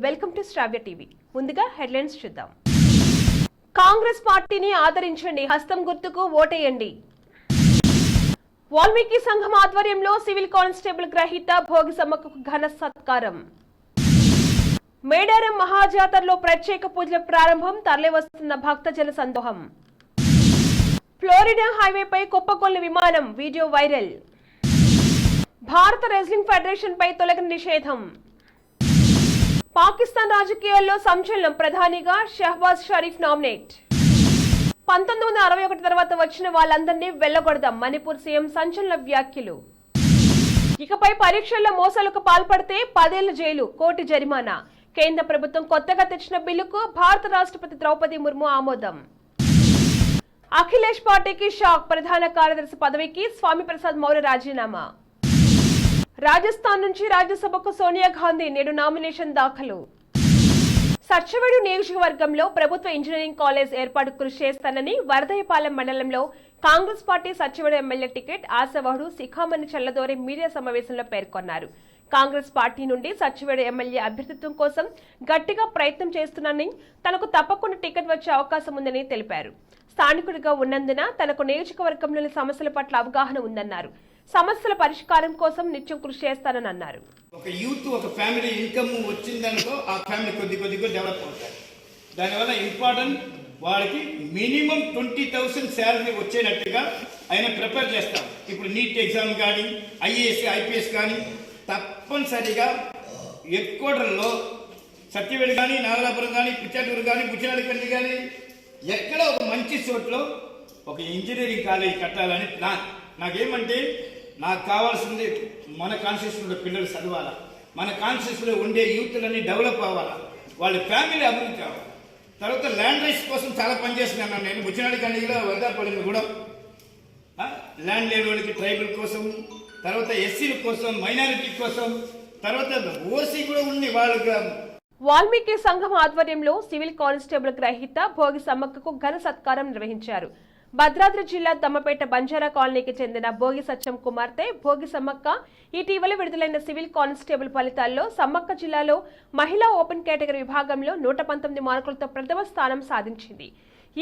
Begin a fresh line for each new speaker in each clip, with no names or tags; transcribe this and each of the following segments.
Welcome to Shravya TV. ముందుగా headlines చూద్దాం. కాంగ్రెస్ పార్టీని ఆదరించండి, హస్తం గుర్తుకు ఓటేయండి. వాల్మీకి సంఘం ఆధ్వర్యంలో సివిల్ కానిస్టేబుల్ గ్రహీత భోగిసమ్మకు ఘన సత్కారం. మేడారం మహాజాతరలో ప్రత్యేక పూజల ప్రారంభం, తరలివస్తున్న భక్తజన సందోహం. ఫ్లోరిడా హైవేపై కుప్పకొల్లు విమానం, వీడియో వైరల్. భారత రెజ్లింగ్ ఫెడరేషన్ పై తొలగిన నిషేధం. పాకిస్తాన్ రాజకీయాల్లో సంచలనం, ప్రధానిగా షహబాజ్ షరీఫ్ నామినేట్. 1961 తర్వాత వచ్చిన వాళ్ళందరినీ వెళ్లగొడదాం, మణిపూర్ సీఎం సంచలన వ్యాఖ్యలు. ఇకపై పరీక్షల్లో మోసాలకు పాల్పడితే 10 ఏళ్ల జైలు, కోటి జరిమానా. కేంద్ర ప్రభుత్వం కొత్తగా తెచ్చిన బిల్లుకు భారత రాష్ట్రపతి ద్రౌపది ముర్ము ఆమోదం. అఖిలేష్ పార్టీకి షాక్, ప్రధాన కార్యదర్శి పదవికి స్వామి ప్రసాద్ మౌర్య రాజీనామా. రాజస్థాన్ నుంచి రాజ్యసభకు సోనియా గాంధీ నేడు నామినేషన్ దాఖలు. సత్యవేడు నియోజకవర్గంలో ప్రభుత్వ ఇంజనీరింగ్ కాలేజ్ ఏర్పాటు కృషి చేస్తానని వరదయ్యపాలెం మండలంలో Congress party Satyavedu MLA ticket ఆశావహుడు శిఖామణి చల్లదోరి మీడియా సమావేశంలో పేర్కొన్నారు. కాంగ్రెస్ పార్టీ నుండి సత్యవేడు ఎమ్మెల్యే అభ్యర్థిత్వం కోసం గట్టిగా ప్రయత్నం చేస్తున్నానని, తనకు తప్పకుండా టికెట్ వచ్చే అవకాశం ఉందని తెలిపారు. స్థానికుడిగా ఉన్నందున తనకు నియోజకవర్గంలోని సమస్యల పట్ల అవగాహన ఉందన్నారు. సమస్యల పరిష్కారం కోసం నిత్యం కృషి చేస్తానని అన్నారు.
ఒక యూత్ ఒక ఫ్యామిలీ ఇన్కమ్ వచ్చిందనుకో ఆ ఫ్యామిలీ కొద్దిగా డెవలప్ అవుతాయి. దానివల్ల ఇంపార్టెంట్ వాళ్ళకి మినిమం 20,000 శాలరీ వచ్చేటట్టుగా ఆయన ప్రిపేర్ చేస్తాం. ఇప్పుడు నీట్ ఎగ్జామ్ కానీ ఐఏఎస్ ఐపీఎస్ కానీ తప్పనిసరిగా ఎక్కడల్లో సత్యవేడు కానీ నాగలాపురం కానీ పిచ్చాటూరు కానీ బుచ్చినాడికండి కానీ ఎక్కడ ఒక మంచి చోట్లో ఒక ఇంజనీరింగ్ కాలేజ్ కట్టాలని ప్లాన్. నాకేమంటే నాకు కావాల్సింది మన కాన్స్టిట్యూషన్లో పిల్లలు చదవాలా, మన కాన్స్టిట్యూషన్లో ఉండే యూత్లన్నీ డెవలప్ అవ్వాలా, వాళ్ళ ఫ్యామిలీ అభివృద్ధి కావాలి. తర్వాత ల్యాండ్ రైట్స్ కోసం చాలా పనిచేస్తున్నాను నేను. బుచ్చినాడి కండిలో వద్దాపల్లి కూడా ల్యాండ్ లేని వాళ్ళకి ట్రైబల్ కోసం, తర్వాత ఎస్సీల కోసం, మైనారిటీ కోసం, తర్వాత ఓసీ కూడా ఉంది వాళ్ళకి.
వాల్మీకి సంఘం ఆధ్వర్యంలో సివిల్ కానిస్టేబుల్ గ్రహీత భోగి సమ్మక్కకు ఘన సత్కారం నిర్వహించారు. భద్రాద్రి జిల్లా దమ్మపేట బంజారా కాలనీకి చెందిన భోగి సత్యం కుమార్తె భోగి సమ్మక్క ఇటీవల విడుదలైన సివిల్ కానిస్టేబుల్ ఫలితాల్లో సమ్మక్క జిల్లాలో మహిళా ఓపెన్ కేటగిరీ విభాగంలో 119 మార్కులతో ప్రథమ స్థానం సాధించింది.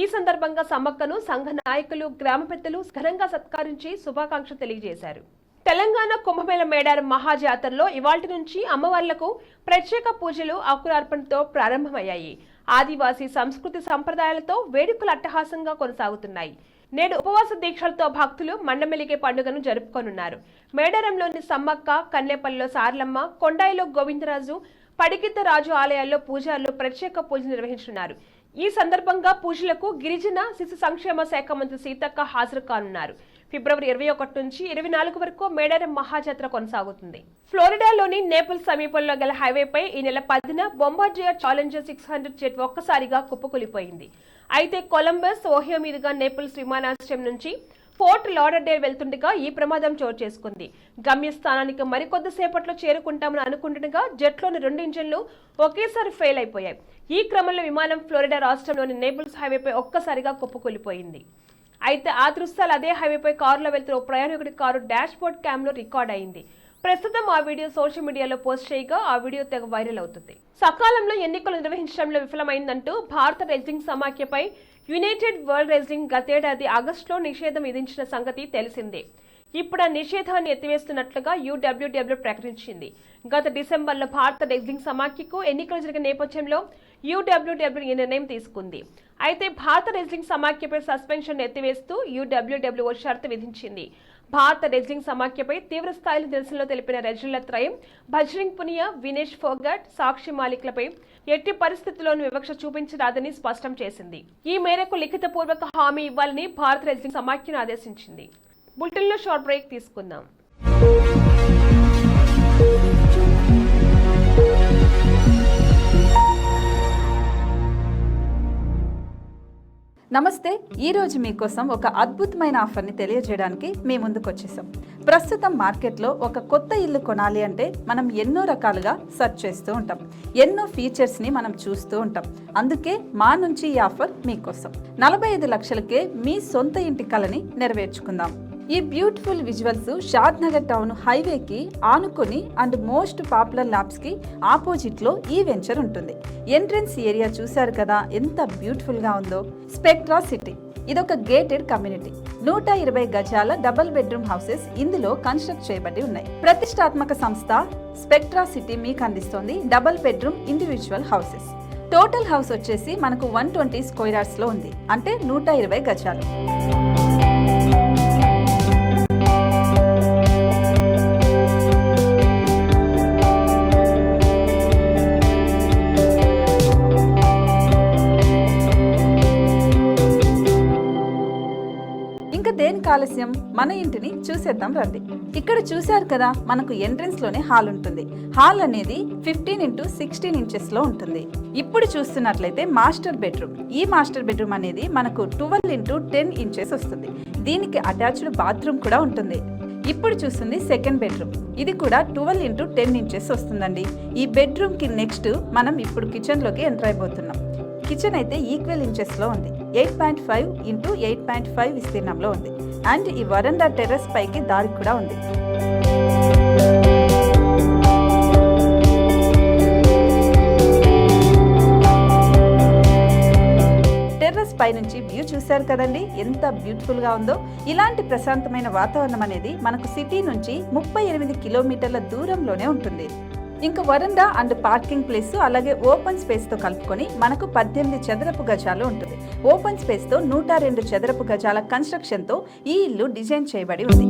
ఈ సందర్భంగా సమ్మక్కను సంఘ నాయకులు, గ్రామ పెద్దలు ఘనంగా సత్కరించి శుభాకాంక్షలు తెలియజేశారు. తెలంగాణ కుంభమేళ మేడారం మహాజాతరలో ఇవాల్టి నుంచి అమ్మవార్లకు ప్రత్యేక పూజలు అంకురార్పణతో ప్రారంభమయ్యాయి. ఆదివాసీ సంస్కృతి సంప్రదాయాలతో వేడుకలు అట్టహాసంగా కొనసాగుతున్నాయి. నేడు ఉపవాస దీక్షలతో భక్తులు మండమెలిగే పండుగను జరుపుకోనున్నారు. మేడారంలోని సమ్మక్క, కన్నేపల్లిలో సార్లమ్మ, కొండాయిలో గోవిందరాజు, పడిగిద్దరాజు ఆలయాల్లో పూజారులు ప్రత్యేక పూజలు నిర్వహించనున్నారు. ఈ సందర్భంగా పూజలకు గిరిజన శిశు సంక్షేమ శాఖ మంత్రి సీతక్క హాజరు కానున్నారు. ఫిబ్రవరి 21 నుంచి 24 వరకు మేడారం మహాజాతర కొనసాగుతుంది. ఫ్లోరిడాలోని నేపిల్స్ సమీపంలో గల హైవేపై ఈ నెల 10న బొంబార్డియర్ ఛాలెంజర్ 600 జెట్ ఒక్కసారిగా కుప్పకూలిపోయింది. అయితే కొలంబస్, ఓహియో మీదుగా నేపిల్స్ విమానాశ్రయం నుంచి ఫోర్ట్ లాడర్డేల్ వెళ్తుండగా ఈ ప్రమాదం చోటు చేసుకుంది. గమ్యస్థానానికి మరికొద్దిసేపట్లో చేరుకుంటామని అనుకుంటుండగా జెట్లోని 2 ఇంజన్లు ఒకేసారి ఫెయిల్ అయిపోయాయి. ఈ క్రమంలో విమానం ఫ్లోరిడా రాష్ట్రంలోని నేపిల్స్ హైవేపై ఒక్కసారిగా కుప్పకూలిపోయింది. అయితే ఆ దృశ్యాలు అదే హైవేపై కారులో వెళ్తున్న ఓ ప్రయాణికుడి కారు డాష్ బోర్డ్ క్యామ్ లో రికార్డ్ అయింది. ప్రస్తుతం ఆ వీడియో సోషల్ మీడియాలో పోస్ట్ చేయగా ఆ వీడియో తెగ వైరల్ అవుతుంది. సకాలంలో ఎన్నికలు నిర్వహించడంలో విఫలమైందంటూ భారత రెజ్లింగ్ సమాఖ్యపై యునైటెడ్ వరల్డ్ రెజ్లింగ్ గతేడాది ఆగస్టులో నిషేధం విధించిన సంగతి తెలిసిందే. ఇప్పుడు ఆ నిషేధాన్ని ఎత్తివేస్తున్నట్లుగా UWW ప్రకటించింది. గత డిసెంబర్లో భారత రెజ్లింగ్ సమాఖ్యకు ఎన్నికలు జరిగిన నేపథ్యంలో UWW ఈ నిర్ణయం తీసుకుంది. అయితే భారత రెజ్లింగ్ సమాఖ్యపై సస్పెన్షన్ ఎత్తివేస్తూ UWW ఓ షరతు విధించింది. భారత రెజ్లింగ్ సమాఖ్యపై తీవ్ర స్థాయిలో నిరసనలో తెలిపిన రెజ్లర్ల త్రయం బజరంగ్ పునియా, వినేష్ ఫోగట్, సాక్షి మాలిక్లపై ఎట్టి పరిస్థితుల్లోనూ వివక్ష చూపించరాదని స్పష్టం చేసింది. ఈ మేరకు లిఖితపూర్వక హామీ ఇవ్వాలని భారత రెజ్లింగ్ సమాఖ్యను ఆదేశించింది. బులెటిన్లో షార్ట్ బ్రేక్ తీసుకుందాం.
నమస్తే. ఈరోజు మీకోసం ఒక అద్భుతమైన ఆఫర్ని తెలియజేయడానికి మీ ముందుకు వచ్చేసాం. ప్రస్తుతం మార్కెట్లో ఒక కొత్త ఇల్లు కొనాలి అంటే మనం ఎన్నో రకాలుగా సెర్చ్ చేస్తూ ఉంటాం, ఎన్నో ఫీచర్స్ని మనం చూస్తూ ఉంటాం. అందుకే మా నుంచి ఈ ఆఫర్ మీకోసం. 45 లక్షలకే మీ సొంత ఇంటి కలని నెరవేర్చుకుందాం. ఈ బ్యూటిఫుల్ విజువల్స్ షాద్ నగర్ టౌన్ హైవేకి ఆనుకొని అండ్ మోస్ట్ పాపులర్ ల్యాబ్స్ కి ఆపోజిట్ లో ఈ వెంచర్ ఉంటుంది. ఎంట్రన్స్ ఏరియా చూశారు కదా ఎంత బ్యూటిఫుల్ గా ఉందో. స్పెక్ట్రా సిటీ ఇదొక గేటెడ్ కమ్యూనిటీ. 120 గజాల డబుల్ బెడ్రూమ్ హౌసెస్ ఇందులో కన్స్ట్రక్ట్ చేయబడి ఉన్నాయి. ప్రతిష్టాత్మక సంస్థ స్పెక్ట్రా సిటీ మీకు అందిస్తోంది double bedroom individual houses. Total house వచ్చేసి మనకు 120 స్క్వేర్ యార్డ్స్ లో ఉంది, అంటే 120 గజాలు. దేనికి ఆలస్యం, మన ఇంటిని చూసేద్దాం రండి. ఇక్కడ చూశారు కదా, మనకు ఎంట్రన్స్ లోనే హాల్ ఉంటుంది. హాల్ అనేది 15x16 ఇంచెస్ లో ఉంటుంది. ఇప్పుడు చూస్తున్నట్లయితే మాస్టర్ బెడ్రూమ్. ఈ మాస్టర్ బెడ్రూమ్ అనేది మనకు 12x10 ఇంచెస్ వస్తుంది. దీనికి అటాచ్డ్ బాత్రూమ్ కూడా ఉంటుంది. ఇప్పుడు చూస్తుంది సెకండ్ బెడ్రూమ్. ఇది కూడా 12x10 ఇంచెస్ వస్తుందండి. ఈ బెడ్రూమ్ కి నెక్స్ట్ మనం ఇప్పుడు కిచెన్ లోకి ఎంటర్ అయిపోతున్నాం. కిచెన్ అయితే ఈక్వల్ ఇంచెస్ లో ఉంది. 8.5 x 8.5 విస్తీర్ణంలో ఉంది. అండ్ ఈ వరండా టెర్రస్ పైకి దారి కూడా ఉంది. టెర్రస్ పై నుంచి వ్యూ చూశారు కదండి, ఎంత బ్యూటిఫుల్ గా ఉందో. ఇలాంటి ప్రశాంతమైన వాతావరణం అనేది మనకు సిటీ నుంచి 38 కిలోమీటర్ల దూరంలోనే ఉంటుంది. ఇంకా వరండా అండ్ పార్కింగ్ ప్లేస్ అలాగే ఓపెన్ స్పేస్ తో కలుపుకొని మనకు 18 చదరపు గజాలు ఉంటుంది. ఓపెన్ స్పేస్ తో 102 చదరపు గజాల కన్స్ట్రక్షన్ తో ఈ ఇల్లు డిజైన్ చేయబడి ఉంది.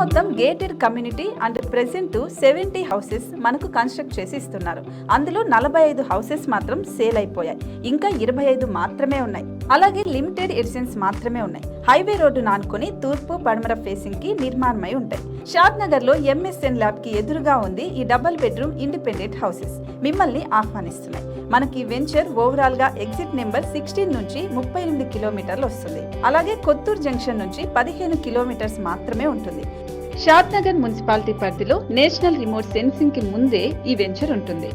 మొత్తం gated community and present 70 houses మనకు కన్స్ట్రక్ట్ చేసి ఇస్తున్నారు. అందులో 45 హౌసెస్ మాత్రం సేల్ అయిపోయాయి. ఇంకా 25 మాత్రమే ఉన్నాయి. అలాగే లిమిటెడ్ ఎడిషన్స్ మాత్రమే ఉన్నాయి. హైవే రోడ్డు నానుకొని తూర్పు పడమర ఫేసింగ్ కి నిర్మాణమై ఉంటాయి. షాద్ నగర్ లో MSN ల్యాబ్ కి ఎదురుగా ఉంది ఈ డబుల్ బెడ్రూమ్ ఇండిపెండెంట్ హౌసెస్. మిమ్మల్ని ఆహ్వానిస్తున్నాయి. మనకి వెంచర్ ఓవరాల్ గా ఎగ్జిట్ నెంబర్ 16 నుంచి 38 కిలోమీటర్లు వస్తుంది. అలాగే కొత్తూరు జంక్షన్ నుంచి 15 కిలోమీటర్స్ మాత్రమే ఉంటుంది. షాద్ నగర్ మున్సిపాలిటీ పరిధిలో నేషనల్ రిమోట్ సెన్సింగ్ కి ముందే ఈ వెంచర్ ఉంటుంది.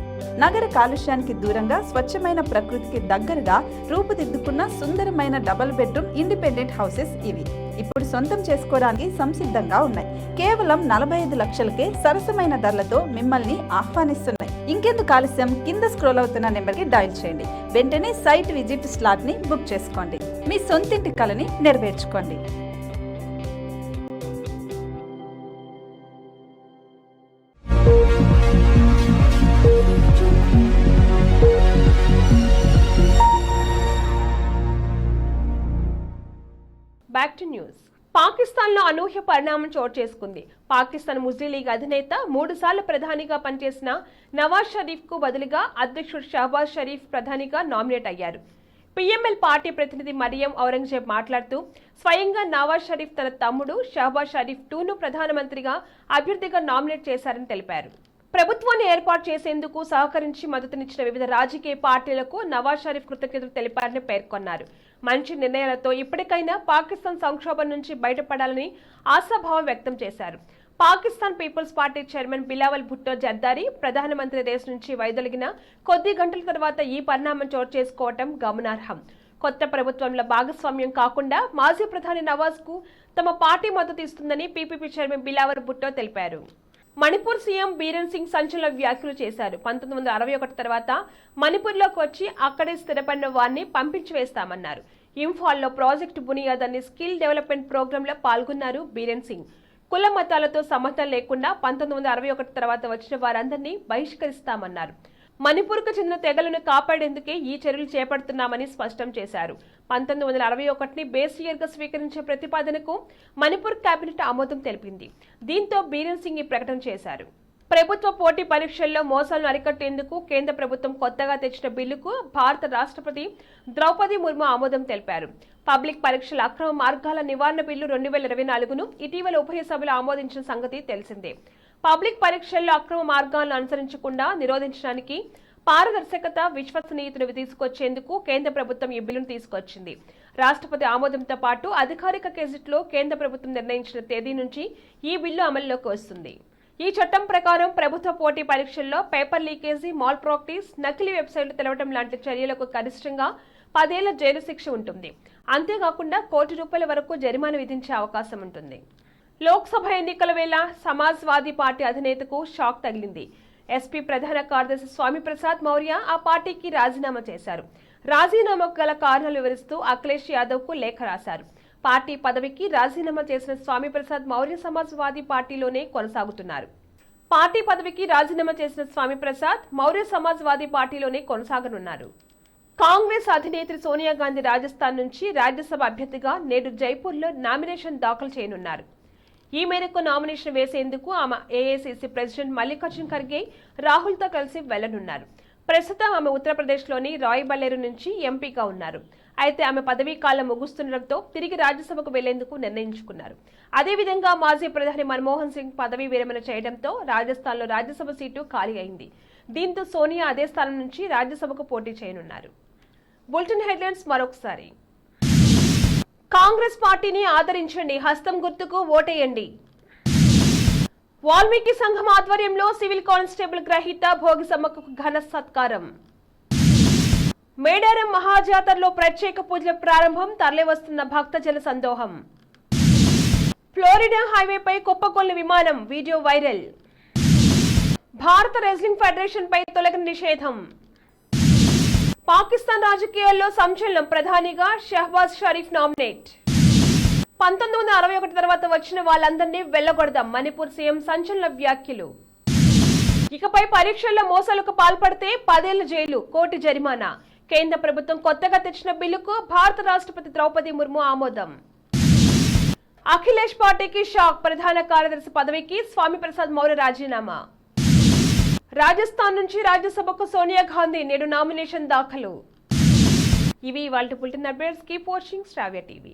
నగర కాలుష్యానికి దూరంగా స్వచ్ఛమైన ప్రకృతికి దగ్గరగా రూపుదిద్దుకున్న సుందరమైన డబుల్ బెడ్రూమ్ ఇండిపెండెంట్ హౌసెస్ ఇవి. ఇప్పుడు సొంతం చేసుకోవడానికి సంసిద్ధంగా ఉన్నాయి. కేవలం 45 లక్షలకే సరసమైన ధరలతో మిమ్మల్ని ఆహ్వానిస్తున్నాయి. ఇంకెందుకు ఆలస్యం, కింద స్క్రోల్ అవుతున్న నెంబర్ కి డయల్ చేయండి. వెంటనే సైట్ విజిట్ స్లాట్ ని బుక్ చేసుకోండి. మీ సొంతింటి కలని నెరవేర్చుకోండి.
Back to news. పాకిస్తాన్లో అనూహ్య పరిణామం చోటు చేసుకుంది. పాకిస్తాన్ ముస్లిం లీగ్ అధినేత 3 సార్లు ప్రధానిగా పనిచేసిన నవాజ్ షరీఫ్ కు బదులుగా అధ్యక్షుడు షహబాజ్ షరీఫ్ ప్రధానిగా నామినేట్ అయ్యారు. PML పార్టీ ప్రతినిధి మరియం ఔరంగజేబ్ మాట్లాడుతూ స్వయంగా నవాజ్ షరీఫ్ తన తమ్ముడు షహబాజ్ షరీఫ్ 2ను ప్రధానమంత్రిగా అభ్యర్థిగా నామినేట్ చేశారని తెలిపారు. ప్రభుత్వాన్ని ఏర్పాటు చేసేందుకు సహకరించి మద్దతునిచ్చిన వివిధ రాజకీయ పార్టీలకు నవాజ్ షరీఫ్ కృతజ్ఞతలు తెలిపారని పేర్కొన్నారు. మంచి నిర్ణయాలతో ఇప్పటికైనా పాకిస్తాన్ సంక్షోభం నుంచి బయటపడాలని ఆశాభావం వ్యక్తం చేశారు. పాకిస్తాన్ పీపుల్స్ పార్టీ చైర్మన్ బిలావల్ భుట్టో జర్దారీ ప్రధానమంత్రి దేశం నుంచి వైదొలిగిన కొద్ది గంటల తర్వాత ఈ పరిణామం చోటు చేసుకోవటం గమనార్హం. కొత్త ప్రభుత్వంలో భాగస్వామ్యం కాకుండా మాజీ ప్రధాని నవాజ్ కు తమ పార్టీ మద్దతు ఇస్తుందని PPP చైర్మన్ బిలావల్ భుట్టో తెలిపారు. మణిపూర్ సీఎం బీరెన్ సింగ్ సంచలన వ్యాఖ్యలు చేశారు. 1961 తర్వాత మణిపూర్లోకి వచ్చి అక్కడే స్థిరపడిన వారిని పంపించి వేస్తామన్నారు. ఇంఫాల్లో ప్రాజెక్టు బునియాద్ అనే స్కిల్ డెవలప్మెంట్ ప్రోగ్రాంలో పాల్గొన్నారు బీరెన్ సింగ్. కుల మతాలతో సంబంధం లేకుండా 1961 తర్వాత వచ్చిన వారందరినీ బహిష్కరిస్తామన్నారు. మణిపూర్కు చెందిన తెగలను కాపాడేందుకే ఈ చర్యలు చేపడుతున్నామని స్పష్టం చేశారు. 1961ని బేస్ ఇయర్ గా స్వీకరించే ప్రతిపాదనకు మణిపూర్ కేబినెట్ ఆమోదం తెలిపింది. దీంతో బీరెన్ సింగ్ ఈ ప్రకటన చేశారు. ప్రభుత్వ పోటీ పరీక్షల్లో మోసాలను అరికట్టేందుకు కేంద్ర ప్రభుత్వం కొత్తగా తెచ్చిన బిల్లుకు భారత రాష్ట్రపతి ద్రౌపది ముర్ము ఆమోదం తెలిపారు. పబ్లిక్ పరీక్షల అక్రమ మార్గాల నివారణ బిల్లు 2024ను ఇటీవల ఉభయ సభలు ఆమోదించిన సంగతి తెలిసిందే. పబ్లిక్ పరీక్షల్లో అక్రమ మార్గాలను అనుసరించకుండా నిరోధించడానికి పారదర్శకత, విశ్వసనీయతను తీసుకొచ్చేందుకు కేంద్ర ప్రభుత్వం ఈ బిల్లును తీసుకొచ్చింది. రాష్ట్రపతి ఆమోదంతో పాటు అధికారిక గెజెట్లో కేంద్ర ప్రభుత్వం నిర్ణయించిన తేదీ నుంచి ఈ బిల్లు అమల్లోకి వస్తుంది. ఈ చట్టం ప్రకారం ప్రభుత్వ పోటీ పరీక్షల్లో పేపర్ లీకేజీ, మాల్ ప్రాక్టీస్, నకిలీ వెబ్సైట్లు తెలవడం లాంటి చర్యలకు గరిష్టంగా 10 ఏళ్ల జైలు శిక్ష ఉంటుంది. అంతేకాకుండా ₹1 కోటి వరకు జరిమానా విధించే అవకాశం ఉంటుంది. లోక్సభ ఎన్నికల వేళ సమాజ్వాదీ పార్టీ అధినేతకు షాక్ తగిలింది. ఎస్పీ ప్రధాన కార్యదర్శి స్వామి ప్రసాద్ మౌర్య ఆ పార్టీకి రాజీనామా చేశారు. రాజీనామాకు గల కారణాలు వివరిస్తూ అఖిలేష్ యాదవ్ కు లేఖ రాశారు. పార్టీ పదవికి రాజీనామా చేసిన స్వామి ప్రసాద్ మౌర్య సమాజ్వాదీ పార్టీలోనే కొనసాగుతున్నారు. పార్టీ పదవికి రాజీనామా చేసిన స్వామి ప్రసాద్ మౌర్య సమాజ్వాదీ పార్టీలోనే కొనసాగనున్నారు. కాంగ్రెస్ అధినేత్రి సోనియా గాంధీ రాజస్థాన్ నుంచి రాజ్యసభ అభ్యర్థిగా నేడు జైపూర్లో నామినేషన్ దాఖలు చేయనున్నారు. ఈ మేరకు నామినేషన్ వేసేందుకు ఆమె ఏఐసీసీ ప్రెసిడెంట్ మల్లికార్జున్ ఖర్గే, రాహుల్తో కలిసి వెళ్లనున్నారు. ప్రస్తుతం ఆమె ఉత్తరప్రదేశ్లోని రాయ్బరేలీ నుంచి ఎంపీగా ఉన్నారు. అయితే ఆమె పదవీ కాలం ముగుస్తుండటంతో తిరిగి రాజ్యసభకు వెళ్లేందుకు నిర్ణయించుకున్నారు. అదేవిధంగా మాజీ ప్రధాని మన్మోహన్ సింగ్ పదవీ విరమణ చేయడంతో రాజస్థాన్లో రాజ్యసభ సీటు ఖాళీ అయింది. దీంతో సోనియా అదే స్థానం నుంచి రాజ్యసభకు పోటీ చేయనున్నారు. బులెటిన్ హెడ్లైన్స్ మరొకసారి. కాంగ్రెస్ పార్టీని ఆదరించండి, హస్తం గుర్తుకు ఓటేయండి. వాల్మీకి సంఘం ఆధ్వర్యంలో సివిల్ కానిస్టేబుల్ గ్రహీత భోగి సమ్మక్కకు ఘన సత్కారం. మేడారం మహాజాతరలో ప్రత్యేక పూజల ప్రారంభం, తరలివస్తున్న భక్తజన సందోహం. ఫ్లోరిడా హైవేపై కుప్పకొల్లు విమానం, వీడియో వైరల్. భారత రెజ్లింగ్ ఫెడరేషన్ పై తొలగిన నిషేధం. పాకిస్తాన్ రాజకీయాల్లో సంచలనం, ప్రధానిగా షహబాజ్ షరీఫ్ నామినేట్. 1961 తర్వాత వచ్చిన వాళ్ళందరినీ వెళ్లగొడదాం, మణిపూర్ సీఎం సంచలన వ్యాఖ్యలు. ఇకపై పరీక్షల్లో మోసాలకు పాల్పడితే 10 ఏళ్ల జైలు, ₹1 కోటి జరిమానా. కేంద్ర ప్రభుత్వం కొత్తగా తెచ్చిన బిల్లుకు భారత రాష్ట్రపతి ద్రౌపది ముర్ము ఆమోదం. అఖిలేష్ పార్టీకి షాక్, ప్రధాన కార్యదర్శి పదవికి స్వామి ప్రసాద్ మౌర్య రాజీనామా. రాజస్థాన్ నుంచి రాజ్యసభకు సోనియా గాంధీ నేడు నామినేషన్ దాఖలు. ఇవి ఇవాల్టి బులెటిన్ అప్డేట్స్. కీప్ వాచింగ్ శ్రావ్య టీవీ.